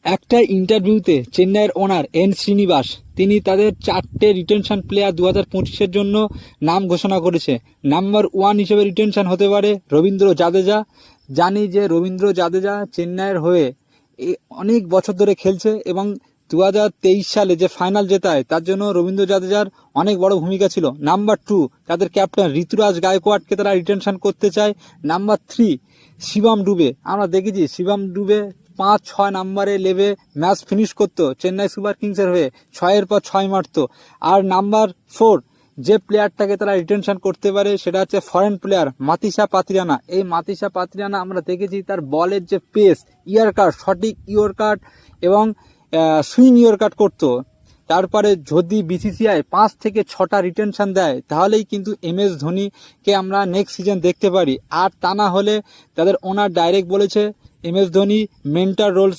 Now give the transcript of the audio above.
একটা ইন্টারভিউতে চেন্নাইয়ের ওনার এন শ্রীনিবাস তিনি তাদের 4টে রিটেনশন প্লেয়ার 2025-এর জন্য নাম ঘোষণা করেছে। নাম্বার 1 হিসেবে রিটেনশন হতে পারে রবীন্দ্র জাদেজা। জানি যে রবীন্দ্র জাদেজা চেন্নাইয়ের হয়ে অনেক বছর ধরে খেলছে এবং 2023 সালে যে ফাইনাল জেতায় তার জন্য রবীন্দ্র জাদেজার অনেক বড় ভূমিকা ছিল। নাম্বার 2 তাদের ক্যাপ্টেন ঋতুরাজ গায়কোয়াড়কে তারা রিটেনশন করতে চায়। নাম্বার 3 শিবম ডুবে। আমরা দেখেছি শিবম ডুবে 5-6 নাম্বারে লেবে ম্যাচ ফিনিশ করতো চেন্নাই সুপার কিংসের হয়ে, 6-এর পর 6 মারতো। আর নাম্বার 4 যে প্লেয়ারটাকে তারা রিটেনশন করতে পারে সেটা হচ্ছে ফরেন প্লেয়ার মাতিসা পাত্রিয়ানা। এই মাতিসা পাত্রিয়ানা আমরা দেখেছি তার বলের যে পেস, ইয়ার কাট, সঠিক ইয়র কাট এবং সুইং ইয়র কাট করতো। তারপরে যদি বিসিসিআই 5 থেকে 6টা রিটেনশন দেয় তাহলেই কিন্তু MS ধোনিকে আমরা নেক্সট সিজন দেখতে পারি। আর তা না হলে তাদের ওনার ডাইরেক্ট বলেছে MS ধোনি মেন্টার রোলসে